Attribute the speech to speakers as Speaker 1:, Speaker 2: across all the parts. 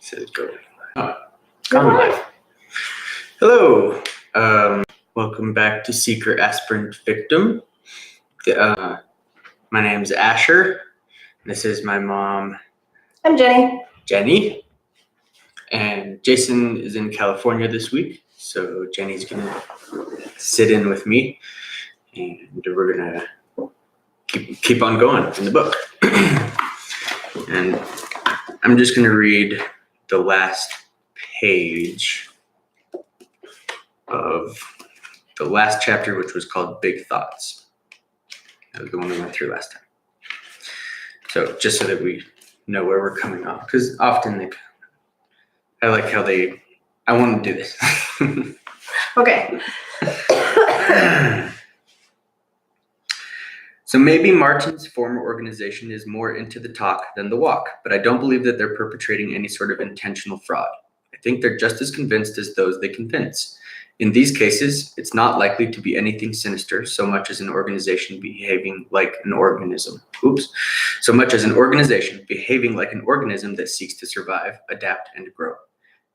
Speaker 1: Says go. Come live. Hello. Welcome back to Seeker Aspirant Victim. My name's Asher. This is my mom.
Speaker 2: I'm
Speaker 1: Jennie. And Jason is in California this week, so Jennie's gonna sit in with me, and we're gonna keep on going in the book. And I'm just gonna read the last page of the last chapter, which was called Big Thoughts. That was the one we went through last time. So just so that we know where we're coming off, because often I like how I want to do this.
Speaker 2: Okay.
Speaker 1: So maybe Martin's former organization is more into the talk than the walk, but I don't believe that they're perpetrating any sort of intentional fraud. I think they're just as convinced as those they convince. In these cases, it's not likely to be anything sinister so much as an organization behaving like an organism. So much as an organization behaving like an organism that seeks to survive, adapt, and grow.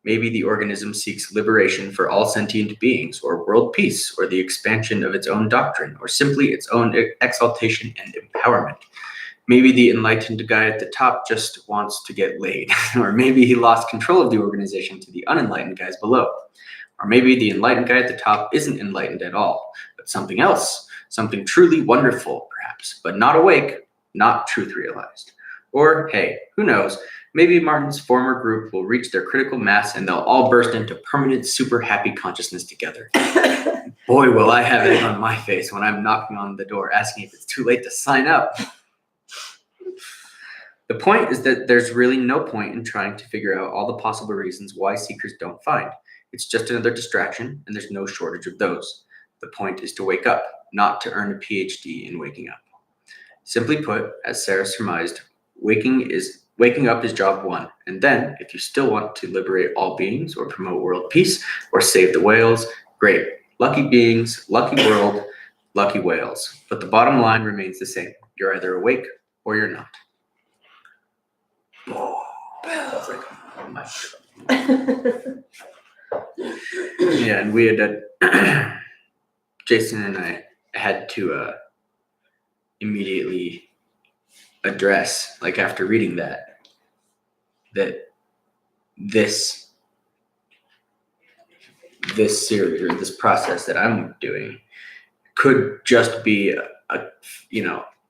Speaker 1: Maybe the organism seeks liberation for all sentient beings, or world peace, or the expansion of its own doctrine, or simply its own exaltation and empowerment. Maybe the enlightened guy at the top just wants to get laid, or maybe he lost control of the organization to the unenlightened guys below. Or maybe the enlightened guy at the top isn't enlightened at all, but something else, something truly wonderful, perhaps, but not awake, not truth realized. Or, hey, who knows? Maybe Martin's former group will reach their critical mass and they'll all burst into permanent, super happy consciousness together. Boy, will I have egg on my face when I'm knocking on the door asking if it's too late to sign up. The point is that there's really no point in trying to figure out all the possible reasons why seekers don't find. It's just another distraction, and there's no shortage of those. The point is to wake up, not to earn a PhD in waking up. Simply put, as Sarah surmised, waking up is job one, and then, if you still want to liberate all beings, or promote world peace, or save the whales, great. Lucky beings, lucky world, lucky whales. But the bottom line remains the same. You're either awake, or you're not. Oh, that's like, oh my God. Yeah, and we had Jason and I had to immediately address, like after reading that this series or this process that I'm doing could just be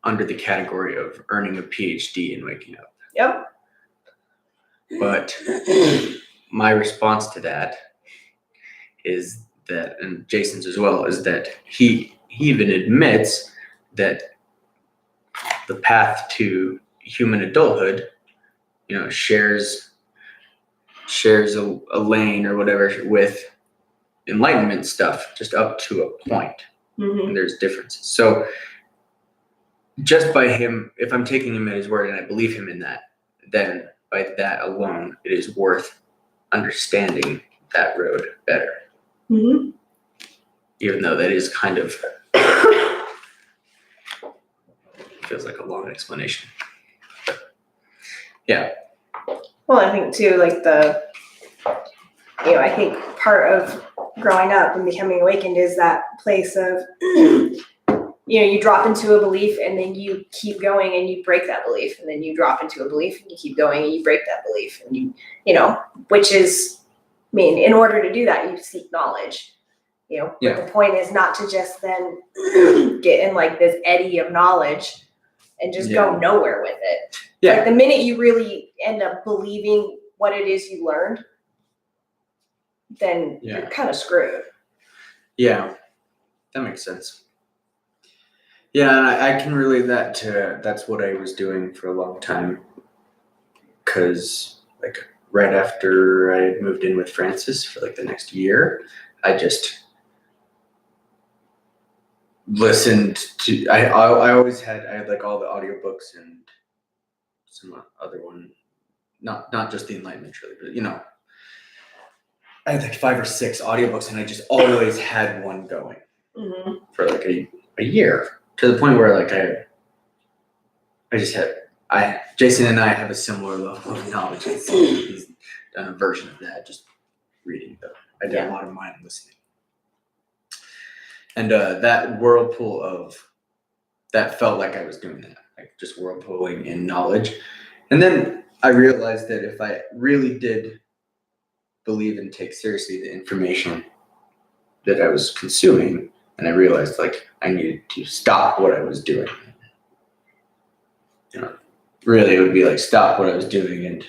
Speaker 1: under the category of earning a PhD and waking up.
Speaker 2: Yep.
Speaker 1: But my response to that is that, and Jason's as well, is that he even admits that the path to human adulthood, shares a lane or whatever with enlightenment stuff, just up to a point. Mm-hmm. And there's differences. So just by him, if I'm taking him at his word and I believe him in that, then by that alone, it is worth understanding that road better. Mm-hmm. Even though that is kind of feels like a long explanation. But, yeah.
Speaker 2: Well, I think too, like I think part of growing up and becoming awakened is that place of, you drop into a belief and then you keep going and you break that belief, and then you drop into a belief and you keep going and you break that belief, and which is, in order to do that, you seek knowledge, Yeah. But the point is not to just then get in like this eddy of knowledge and just go nowhere with it. Yeah. Like the minute you really end up believing what it is you learned, then you're kind of screwed.
Speaker 1: Yeah, that makes sense. Yeah, and I can relate that to, that's what I was doing for a long time. Because, like, right after I moved in with Francis for, like, the next year, I just listened to, I always had, like, all the audiobooks and some other one, not just the Enlightenment Trilogy, but, I had, like, 5 or 6 audiobooks, and I just always had one going for, like, a year. To the point where, like, Jason and I have a similar level of knowledge. done a version of that, just reading though. I did a lot of mind listening. And that whirlpool of that felt like I was doing that, like just whirlpooling in knowledge. And then I realized that if I really did believe and take seriously the information that I was consuming, and I realized like I needed to stop what I was doing. You know, really it would be like stop what I was doing, and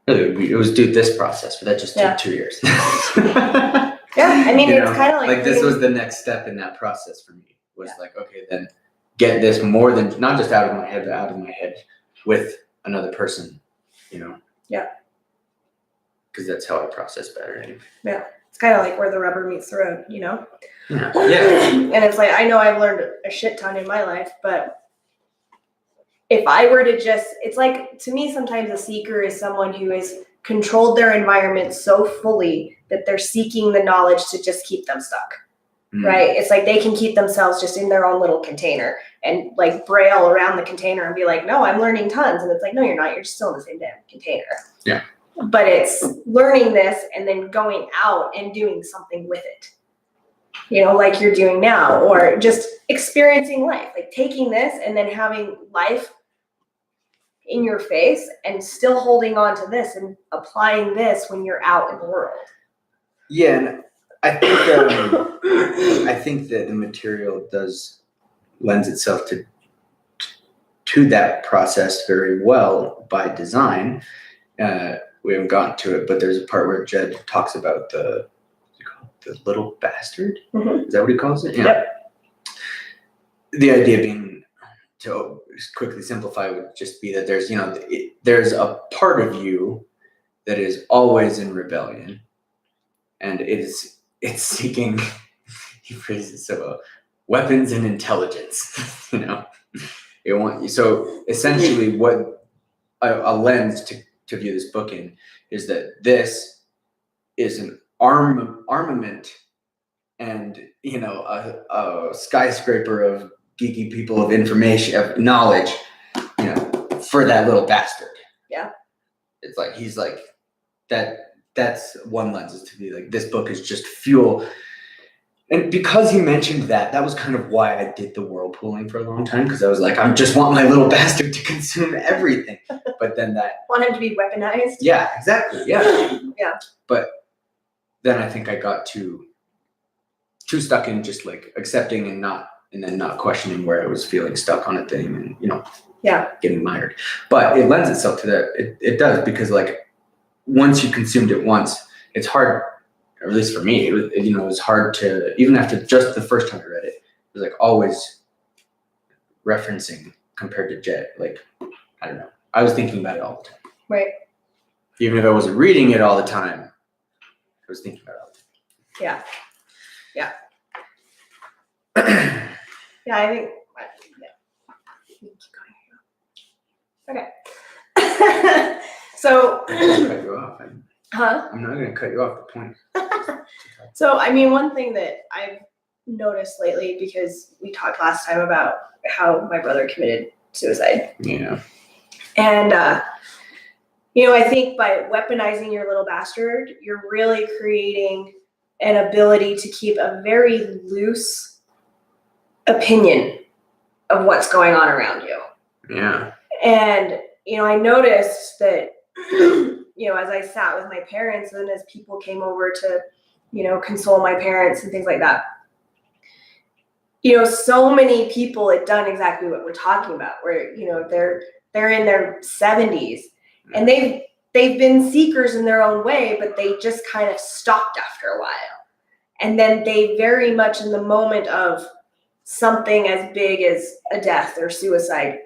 Speaker 1: really it was do this process, but that just took 2 years.
Speaker 2: Yeah, I mean,
Speaker 1: you
Speaker 2: it's kind of like
Speaker 1: this was the next step in that process for me. Was like, okay, then get this more than not just out of my head, but out of my head with another person, you know?
Speaker 2: Yeah.
Speaker 1: Because that's how I process better anyway.
Speaker 2: Yeah. It's kind of like where the rubber meets the road, you know?
Speaker 1: Yeah.
Speaker 2: And it's like, I know I've learned a shit ton in my life, but if I were to just, it's like, to me, sometimes a seeker is someone who has controlled their environment so fully that they're seeking the knowledge to just keep them stuck. Right? It's like they can keep themselves just in their own little container and like braille around the container and be like, no, I'm learning tons. And it's like, no, you're not. You're still in the same damn container.
Speaker 1: Yeah.
Speaker 2: But it's learning this and then going out and doing something with it, you know, like you're doing now, or just experiencing life, like taking this and then having life in your face and still holding on to this and applying this when you're out in the world.
Speaker 1: Yeah. And I think that the material lends itself to that process very well by design. We haven't gotten to it, but there's a part where Jed talks about the little bastard. Mm-hmm. Is that what he calls it? Yeah. Yep. The idea being, to quickly simplify, would just be that there's there's a part of you that is always in rebellion, and it's seeking, he phrases it so well, weapons and intelligence. So essentially what a lens to view this book in is that this is an armament and a skyscraper of geeky people of information, of knowledge, for that little bastard.
Speaker 2: Yeah.
Speaker 1: It's like he's like that's one lens, is to be like, this book is just fuel. And because he mentioned that was kind of why I did the whirlpooling for a long time, because I was like, I just want my little bastard to consume everything. But then
Speaker 2: want him to be weaponized?
Speaker 1: Yeah, exactly. Yeah.
Speaker 2: Yeah.
Speaker 1: But then I think I got too stuck in just like accepting and then not questioning where I was feeling stuck on a thing and, getting mired. But it lends itself to that. It does, because like once you consumed it once, it's hard, or at least for me, it was hard to, even after just the first time I read it, it was like always referencing compared to Jed. Like, I don't know. I was thinking about it all the time.
Speaker 2: Right.
Speaker 1: Even if I wasn't reading it all the time, I was thinking about it all the time.
Speaker 2: Yeah. Yeah. Yeah, I think, okay. So.
Speaker 1: I'm not going to cut you off.
Speaker 2: Huh?
Speaker 1: I'm not going to cut you off the point.
Speaker 2: So, I mean, one thing that I've noticed lately, because we talked last time about how my brother committed suicide.
Speaker 1: Yeah.
Speaker 2: And, I think by weaponizing your little bastard, you're really creating an ability to keep a very loose opinion of what's going on around you.
Speaker 1: Yeah.
Speaker 2: And, I noticed that, as I sat with my parents and as people came over to, console my parents and things like that, so many people had done exactly what we're talking about, where, they're in their 70s and they've been seekers in their own way, but they just kind of stopped after a while. And then they very much in the moment of something as big as a death or suicide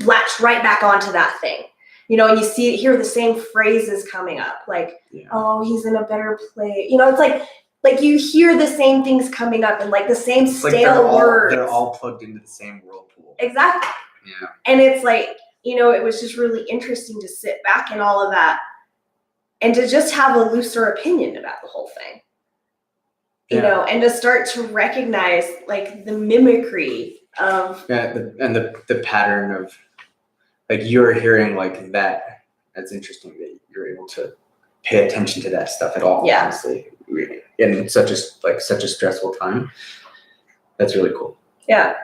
Speaker 2: latched right back onto that thing. And you hear the same phrases coming up, like, oh, he's in a better place. It's like you hear the same things coming up and like the same stale words.
Speaker 1: They're all plugged into the same whirlpool.
Speaker 2: Exactly.
Speaker 1: Yeah.
Speaker 2: And it's like, it was just really interesting to sit back in all of that and to just have a looser opinion about the whole thing. And to start to recognize like the mimicry of
Speaker 1: the pattern of, like, you're hearing like that That's interesting that you're able to pay attention to that stuff at all.
Speaker 2: Yeah.
Speaker 1: Honestly, in such a stressful time. That's really cool.
Speaker 2: Yeah.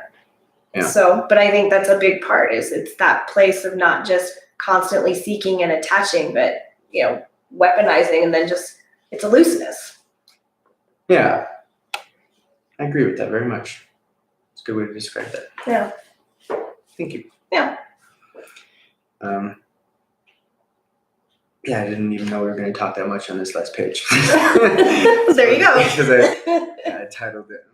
Speaker 1: Yeah.
Speaker 2: So, but I think that's a big part is it's that place of not just constantly seeking and attaching, but, weaponizing, and then just, it's a looseness.
Speaker 1: Yeah. I agree with that very much. It's a good way to describe that.
Speaker 2: Yeah.
Speaker 1: Thank you.
Speaker 2: Yeah.
Speaker 1: Yeah, I didn't even know we were going to talk that much on this last page.
Speaker 2: There you go.
Speaker 1: Because I titled it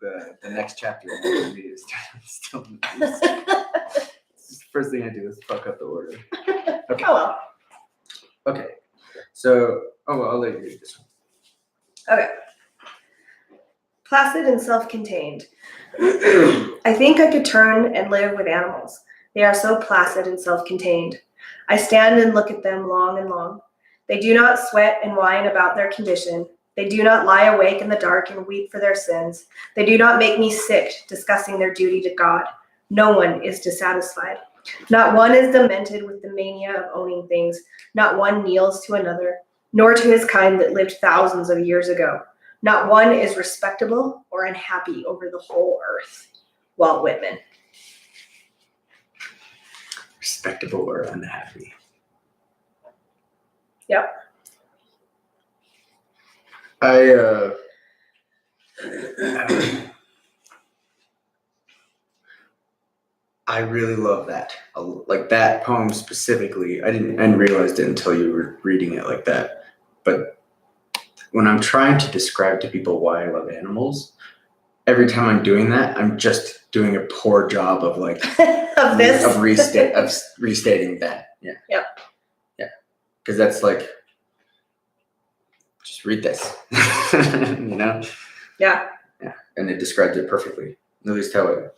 Speaker 1: the next chapter. Is still it's the first thing I do is fuck up the order. Okay.
Speaker 2: Oh well.
Speaker 1: Okay. So, I'll let you read this one.
Speaker 2: Okay. Placid and self-contained. I think I could turn and live with animals. They are so placid and self-contained. I stand and look at them long and long. They do not sweat and whine about their condition. They do not lie awake in the dark and weep for their sins. They do not make me sick discussing their duty to God. No one is dissatisfied. Not one is demented with the mania of owning things. Not one kneels to another, nor to his kind that lived thousands of years ago. Not one is respectable or unhappy over the whole earth. Walt Whitman.
Speaker 1: Respectable or unhappy.
Speaker 2: Yep.
Speaker 1: I really love that. Like that poem specifically. I didn't realize it until you were reading it like that. But when I'm trying to describe to people why I love animals, every time I'm doing that, I'm just doing a poor job of
Speaker 2: of
Speaker 1: restating that. Yeah.
Speaker 2: Yep.
Speaker 1: Yeah. Because that's like, just read this.
Speaker 2: Yeah.
Speaker 1: Yeah. And it describes it perfectly. At least how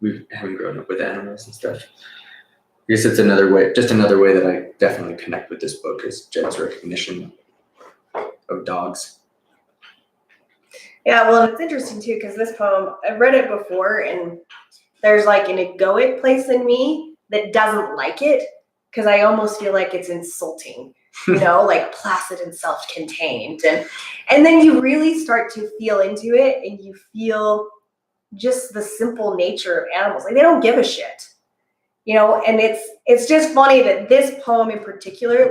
Speaker 1: we haven't grown up with animals and stuff. I guess it's another way that I definitely connect with this book is Jed's recognition of dogs.
Speaker 2: Yeah, well, it's interesting too, because this poem, I've read it before, and there's like an egoic place in me that doesn't like it, because I almost feel like it's insulting, like placid and self-contained. And then you really start to feel into it, and you feel just the simple nature of animals. Like, they don't give a shit, and it's just funny that this poem in particular,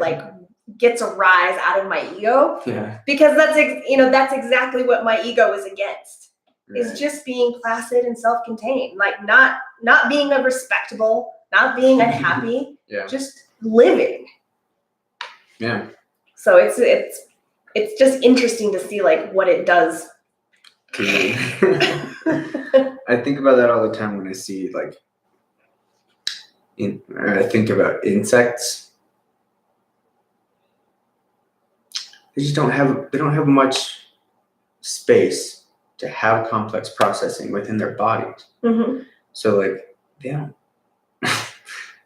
Speaker 2: gets a rise out of my ego.
Speaker 1: Yeah.
Speaker 2: Because that's exactly what my ego is against.
Speaker 1: Right.
Speaker 2: Is just being placid and self-contained, like not being respectable, not being unhappy,
Speaker 1: yeah.
Speaker 2: Just living.
Speaker 1: Yeah.
Speaker 2: So it's just interesting to see what it does.
Speaker 1: I think about that all the time when I see I think about insects. They don't have much space to have complex processing within their bodies.
Speaker 2: Mm-hmm.
Speaker 1: So they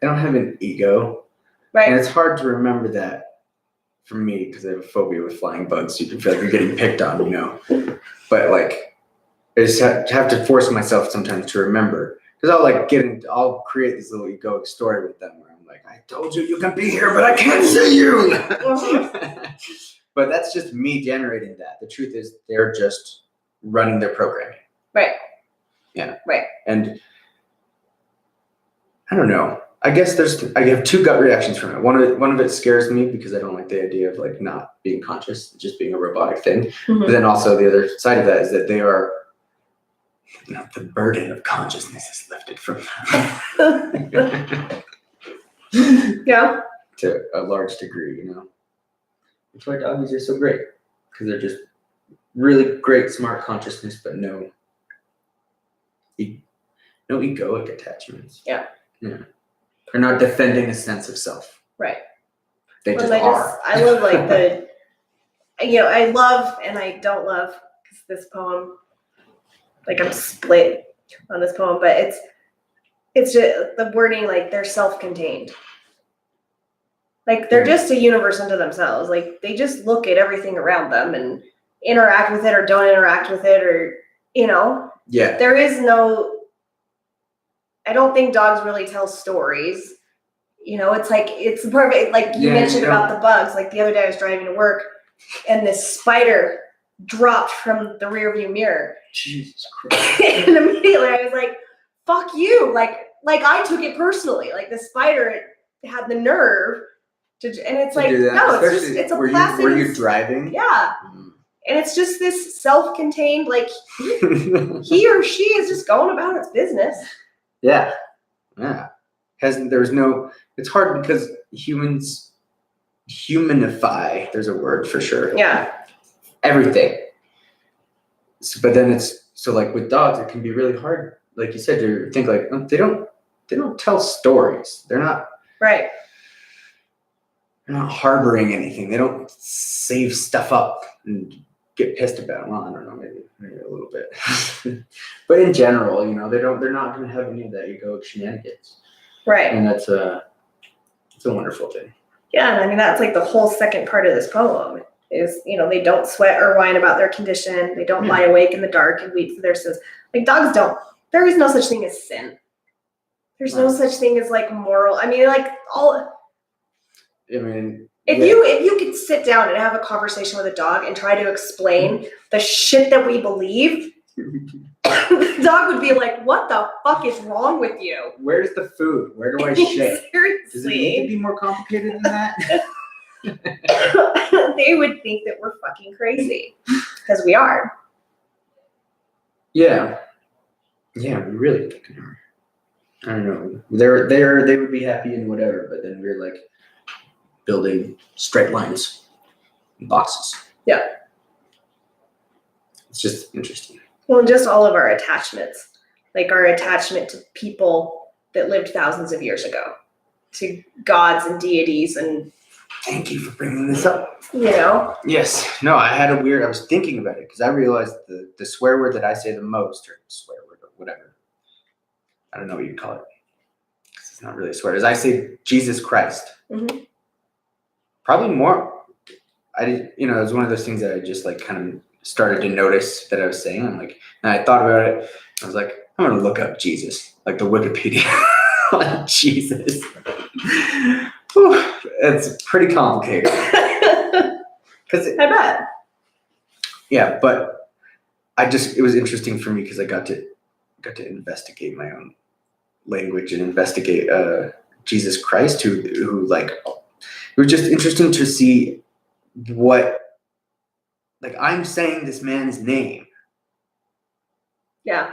Speaker 1: don't have an ego.
Speaker 2: Right.
Speaker 1: And it's hard to remember that for me because I have a phobia with flying bugs. So you can feel like you're getting picked on, But I just have to force myself sometimes to remember. Because I'll create this little egoic story with them where I'm like, I told you can be here, but I can't see you.
Speaker 2: Mm-hmm.
Speaker 1: But that's just me generating that. The truth is they're just running their programming.
Speaker 2: Right.
Speaker 1: Yeah.
Speaker 2: Right.
Speaker 1: And I don't know. I guess I have two gut reactions from it. One of it scares me because I don't like the idea of not being conscious, just being a robotic thing.
Speaker 2: Mm-hmm. But
Speaker 1: then also the other side of that is that they are the burden of consciousness is lifted from them.
Speaker 2: Yeah.
Speaker 1: To a large degree, That's why doggies are so great, because they're just really great, smart consciousness, but no egoic attachments.
Speaker 2: Yeah.
Speaker 1: Yeah. They're not defending a sense of self.
Speaker 2: Right.
Speaker 1: They just are.
Speaker 2: I love I love and I don't love because this poem, I'm split on this poem, but it's just the wording, they're self-contained. They're just a universe unto themselves. They just look at everything around them and interact with it or don't interact with it or,
Speaker 1: Yeah.
Speaker 2: There is no, I don't think dogs really tell stories. You know, it's like, it's the perfect, like you mentioned about the bugs. Like the other day I was driving to work and this spider dropped from the rear view mirror.
Speaker 1: Jesus Christ.
Speaker 2: And immediately I was like, fuck you. Like I took it personally. Like the spider had the nerve to, and it's like, no, it's just, it's a plastic.
Speaker 1: Were you driving?
Speaker 2: Yeah. And it's just this self-contained, like he or she is just going about its business.
Speaker 1: Yeah. Yeah. It's hard because humans humanify, there's a word for sure.
Speaker 2: Yeah.
Speaker 1: Everything. But then like with dogs, it can be really hard. Like you said, to think like, oh, they don't tell stories. They're not harboring anything. They don't save stuff up and get pissed about. Well, I don't know, maybe a little bit. But in general, you know, they're not going to have any of that egoic shenanigans.
Speaker 2: Right.
Speaker 1: And it's a wonderful thing.
Speaker 2: Yeah, and I mean that's like the whole second part of this poem is, you know, they don't sweat or whine about their condition. They don't lie awake in the dark and weep for their sins. Like dogs don't. There is no such thing as sin. There's no such thing as like moral. I mean, like if you could sit down and have a conversation with a dog and try to explain the shit that we believe, the dog would be like, what the fuck is wrong with you?
Speaker 1: Where's the food? Where do I shit?
Speaker 2: Seriously.
Speaker 1: Does it need to be more complicated than that?
Speaker 2: They would think that we're fucking crazy. Because we are.
Speaker 1: Yeah. Yeah, we really fucking are. I don't know. They would be happy in whatever, but then we're like building straight lines and boxes.
Speaker 2: Yeah.
Speaker 1: It's just interesting.
Speaker 2: Well, just all of our attachments, like our attachment to people that lived thousands of years ago, to gods and deities, and
Speaker 1: thank you for bringing this up.
Speaker 2: You know?
Speaker 1: Yes. No, I was thinking about it because I realized the swear word that I say the most, or swear word or whatever, I don't know what you'd call it. It's not really a swear. As I say Jesus Christ.
Speaker 2: Mm-hmm.
Speaker 1: Probably more. It was one of those things that I just like kind of started to notice that I was saying. I'm like, and I thought about it. I was like, I'm going to look up Jesus, like the Wikipedia on Jesus. Whew, it's pretty complicated.
Speaker 2: I bet.
Speaker 1: Yeah, but it was interesting for me because I got to investigate my own language and investigate Jesus Christ, who like, it was just interesting to see what, like, I'm saying this man's name.
Speaker 2: Yeah.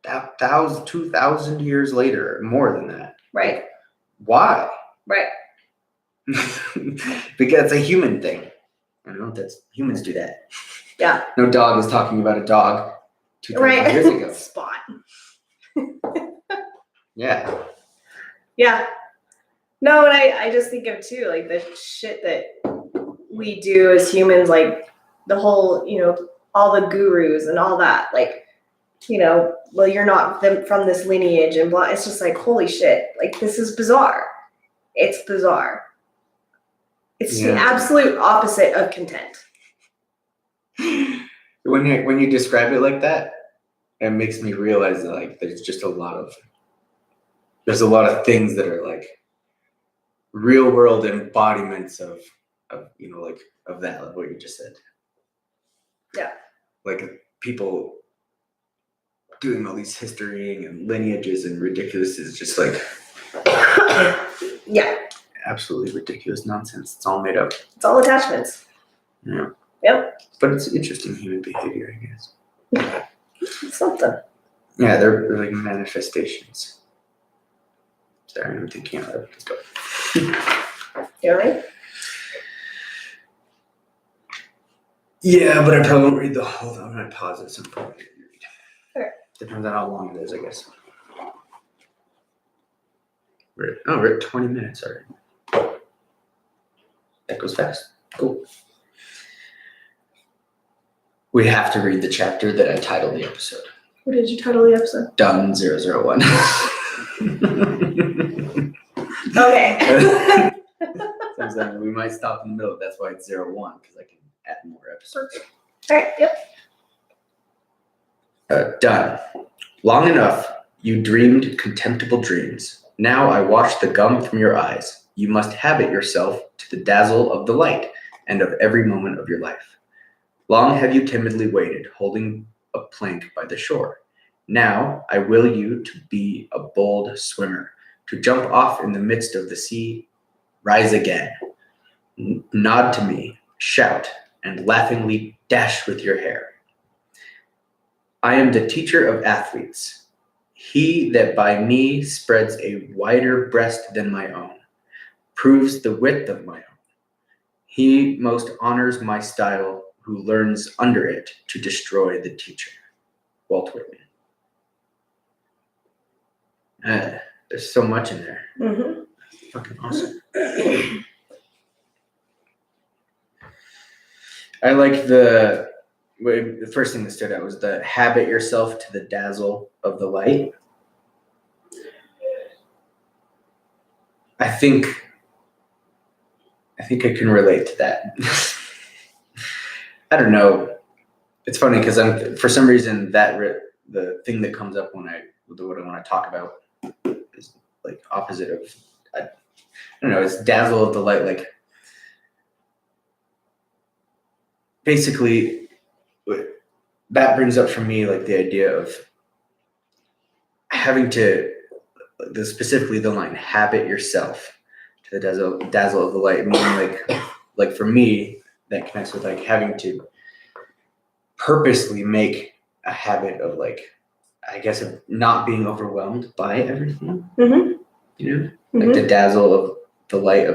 Speaker 1: 2,000 years later, more than that.
Speaker 2: Right.
Speaker 1: Like, why?
Speaker 2: Right.
Speaker 1: Because it's a human thing. I don't know, humans do that.
Speaker 2: Yeah.
Speaker 1: No dog is talking about a dog 2,000 years ago.
Speaker 2: Spot.
Speaker 1: Yeah.
Speaker 2: Yeah. No, and I just think of too, like the shit that we do as humans, like the whole, you know, all the gurus and all that, like, you know, well, you're not from this lineage and blah. It's just like, holy shit, like this is bizarre. It's bizarre. It's the absolute opposite of content.
Speaker 1: When you describe it like that, it makes me realize that like there's a lot of things that are like real world embodiments of you know, like of that, like what you just said.
Speaker 2: Yeah.
Speaker 1: Like people doing all these historying and lineages and ridiculous is just like
Speaker 2: yeah.
Speaker 1: Absolutely ridiculous nonsense. It's all made up.
Speaker 2: It's all attachments.
Speaker 1: Yeah.
Speaker 2: Yep.
Speaker 1: But it's interesting human behavior, I guess.
Speaker 2: Something.
Speaker 1: Yeah, they're like manifestations. Sorry, I'm thinking about it. Let's go.
Speaker 2: You all right?
Speaker 1: Yeah, but I probably won't read the whole thing. I'm going to pause it some point.
Speaker 2: Okay.
Speaker 1: Depends on how long it is, I guess. We're at 20 minutes already. That goes fast. Cool. We have to read the chapter that I titled the episode.
Speaker 2: What did you title the episode?
Speaker 1: Done 001.
Speaker 2: Okay.
Speaker 1: Sometimes we might stop in the middle. That's why it's 01, because I can add more episodes.
Speaker 2: All right. Yep.
Speaker 1: Done. Long enough, you dreamed contemptible dreams. Now I wash the gum from your eyes. You must habit yourself to the dazzle of the light and of every moment of your life. Long have you timidly waited, holding a plank by the shore. Now I will you to be a bold swimmer, to jump off in the midst of the sea, rise again. Nod to me, shout, and laughingly dash with your hair. I am the teacher of athletes. He that by me spreads a wider breast than my own, proves the width of my own. He most honors my style, who learns under it to destroy the teacher. Walt Whitman. There's so much in there.
Speaker 2: Mm-hmm.
Speaker 1: Fucking awesome. I like the first thing that stood out was the habit yourself to the dazzle of the light. I think I can relate to that. I don't know. It's funny because for some reason the thing that comes up what I want to talk about is like opposite of I don't know. It's dazzle of the light. Like basically, that brings up for me like the idea of having to specifically the line habit yourself to the dazzle of the light. Meaning like for me that connects with like having to purposely make a habit of like I guess of not being overwhelmed by everything.
Speaker 2: Mm-hmm.
Speaker 1: You know, like the dazzle of the light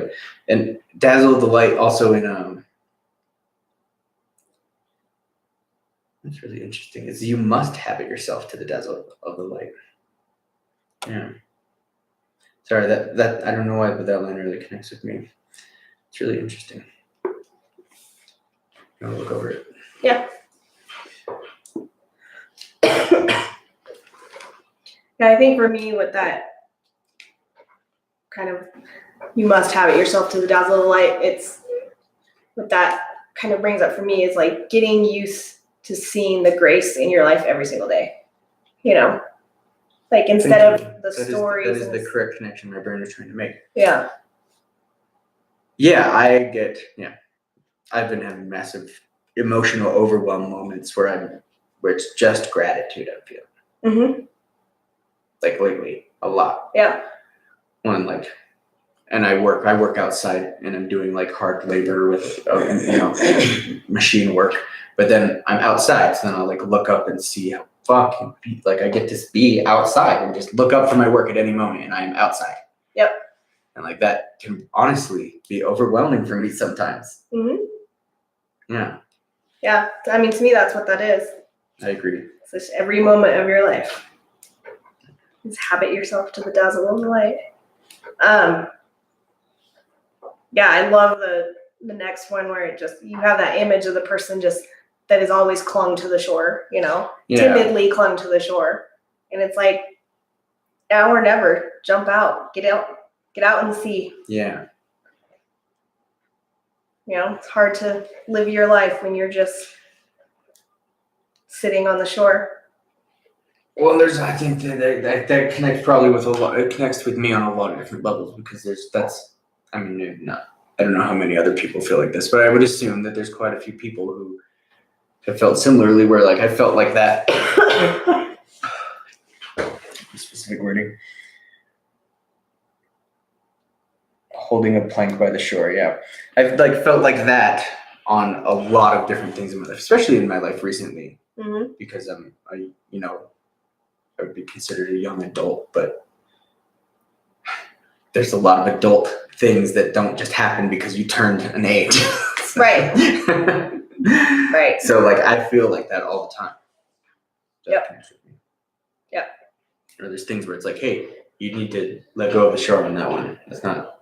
Speaker 1: and dazzle of the light also in that's really interesting. Is you must habit yourself to the dazzle of the light. Yeah. Sorry, that I don't know why, but that line really connects with me. It's really interesting. I'm gonna look over it.
Speaker 2: Yeah. Yeah, I think for me with that kind of you must habit yourself to the dazzle of the light, it's what that kind of brings up for me is like getting used to seeing the grace in your life every single day. You know? Like instead of the stories.
Speaker 1: That is the correct connection my brain is trying to make.
Speaker 2: Yeah.
Speaker 1: Yeah, I've been having massive emotional overwhelm moments where it's just gratitude I feel.
Speaker 2: Mm-hmm.
Speaker 1: Like lately, a lot.
Speaker 2: Yeah.
Speaker 1: And I work outside and I'm doing like hard labor with machine work, but then I'm outside, so then I'll like look up and see how fucking I get to be outside and just look up from my work at any moment and I am outside.
Speaker 2: Yep. And
Speaker 1: like that can honestly be overwhelming for me sometimes.
Speaker 2: Mm-hmm.
Speaker 1: Yeah.
Speaker 2: Yeah. I mean, to me, that's what that is.
Speaker 1: I agree.
Speaker 2: It's just every moment of your life. Just habit yourself to the dazzle of the light. Yeah, I love the next one where it just you have that image of the person just that is always clung to the shore, timidly clung to the shore, and it's like now or never. Jump out, get out in the sea.
Speaker 1: Yeah.
Speaker 2: It's hard to live your life when you're just sitting on the shore.
Speaker 1: Well, I think that connects probably with it connects with me on a lot of different levels because I don't know how many other people feel like this, but I would assume that there's quite a few people who have felt similarly where like I felt like that specific wording. Holding a plank by the shore, yeah. I've felt like that on a lot of different things in my life, especially in my life recently, because I would be considered a young adult, but there's a lot of adult things that don't just happen because you turned an age.
Speaker 2: Right. Right.
Speaker 1: So I feel like that all the time.
Speaker 2: Yep. Yep.
Speaker 1: Or there's things where it's like, hey, you need to let go of the shore on that one. That's not,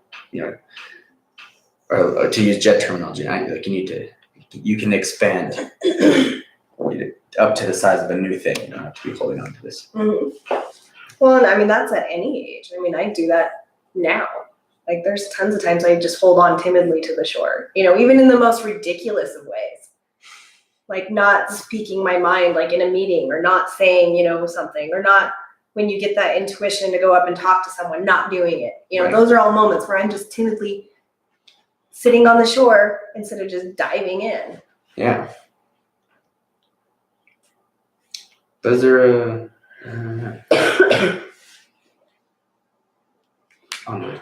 Speaker 1: or to use jet terminology, you can expand up to the size of a new thing. You don't have to be holding on to this.
Speaker 2: Mm-hmm. Well, and that's at any age. I do that now. There's tons of times I just hold on timidly to the shore, even in the most ridiculous of ways. Not speaking my mind, in a meeting or not saying, something or not when you get that intuition to go up and talk to someone, not doing it. You know,
Speaker 1: Right.
Speaker 2: those are all moments where I'm just timidly sitting on the shore instead of just diving in.
Speaker 1: Yeah. Those are onward.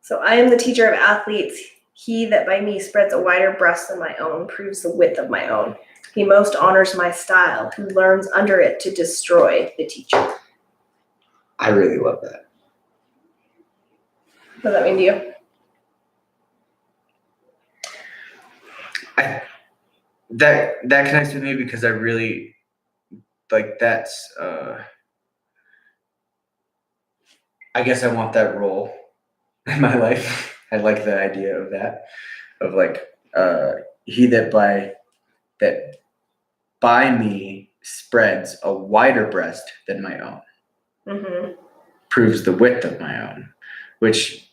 Speaker 2: So I am the teacher of athletes. He that by me spreads a wider breast than my own proves the width of my own. He most honors my style, who learns under it to destroy the teacher.
Speaker 1: I really love that.
Speaker 2: What does that mean to you?
Speaker 1: That connects with me because I really like that's I guess I want that role in my life. I like the idea of that, of like he that by me spreads a wider breast than my own
Speaker 2: Mm-hmm.
Speaker 1: proves the width of my own, which,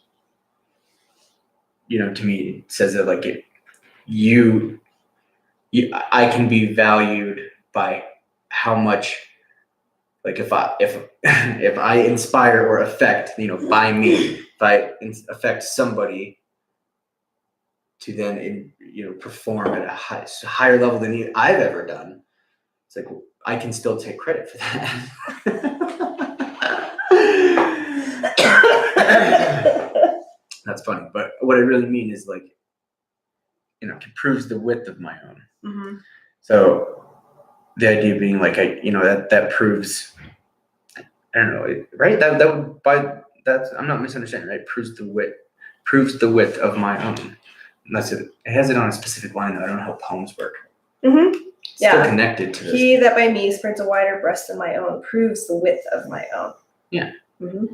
Speaker 1: you know, to me says that like I can be valued by how much, like if I inspire or affect, you know, by me, if I affect somebody to then perform at a higher level than I've ever done, it's like I can still take credit for that. That's funny, but what I really mean is like, you know, it proves the width of my own.
Speaker 2: Mm-hmm.
Speaker 1: So the idea being like that proves, I don't know, right? That would I'm not misunderstanding, right? Proves the width of my own. And that's it. It has it on a specific line though. I don't know how poems work.
Speaker 2: Mm-hmm.
Speaker 1: It's still connected to this.
Speaker 2: He that by me spreads a wider breast than my own proves the width of my own.
Speaker 1: Yeah.
Speaker 2: Mm-hmm.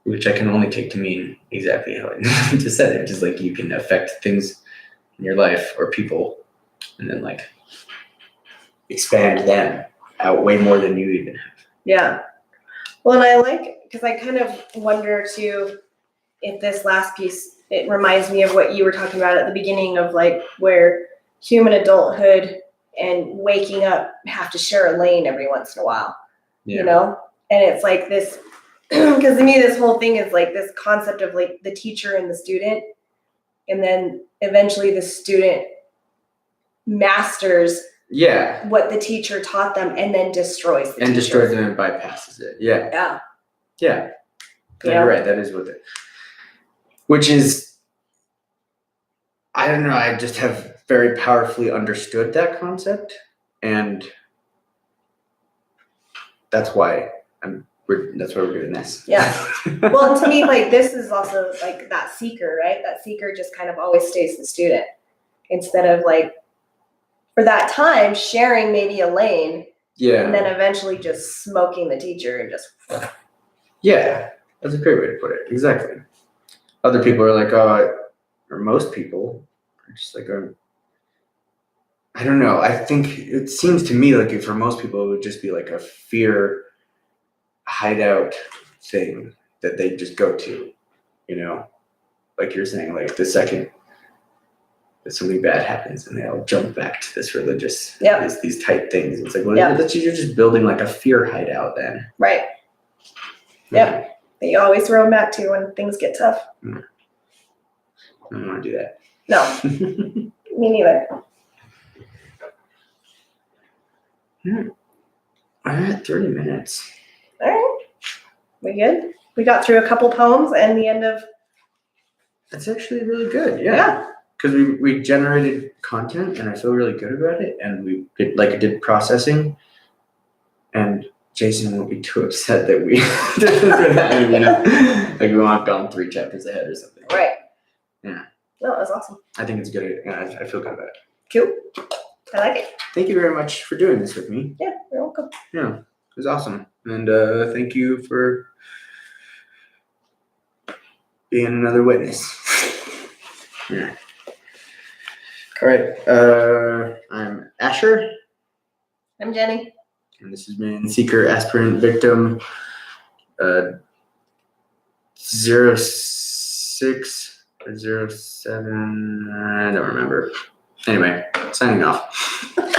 Speaker 1: Which I can only take to mean exactly how I just said it, which is like you can affect things in your life or people and then like expand them out way more than you even have.
Speaker 2: Yeah. Well, and I like, because I kind of wonder too, if this last piece, it reminds me of what you were talking about at the beginning of like where human adulthood and waking up have to share a lane every once in a while, you know? And it's like this, because to me, this whole thing is like this concept of like the teacher and the student. And then eventually the student masters what the teacher taught them and then destroys the teacher.
Speaker 1: Destroys it and bypasses it. Yeah. You're right. That is what it, which is, I don't know, I just have very powerfully understood that concept, and that's why we're doing this.
Speaker 2: Yeah. Well, to me, like this is also like that seeker, right? That seeker just kind of always stays the student instead of like for that time sharing maybe a lane. Yeah. And then eventually just smoking the teacher and just.
Speaker 1: Yeah, that's a great way to put it. Exactly. Other people are like, or most people are just like, I don't know. I think it seems to me like for most people, it would just be like a fear hideout thing that they just go to, you know, like you're saying, like the second that something bad happens and they all jump back to this religious, these tight things. It's like, well, you're just building like a fear hideout then.
Speaker 2: Right. Yeah. That you always throw them back to when things get tough.
Speaker 1: I don't want to do that.
Speaker 2: No. Me neither.
Speaker 1: All right, 30 minutes.
Speaker 2: All right. We good? We got through a couple poems and the end of.
Speaker 1: That's actually really good. Yeah. Because we generated content and I feel really good about it. And we did processing. And Jason won't be too upset that we like we won't have gone 3 chapters ahead or something.
Speaker 2: Right.
Speaker 1: Yeah.
Speaker 2: No, that was awesome.
Speaker 1: I think it's good. I feel good about it.
Speaker 2: Cool. I like it.
Speaker 1: Thank you very much for doing this with me.
Speaker 2: Yeah, you're welcome.
Speaker 1: Yeah, it was awesome. And thank you for being another witness. Yeah. All right. I'm Asher.
Speaker 2: I'm Jennie.
Speaker 1: And this has been Seeker, Aspirant, Victim 06 or 07. I don't remember. Anyway, signing off.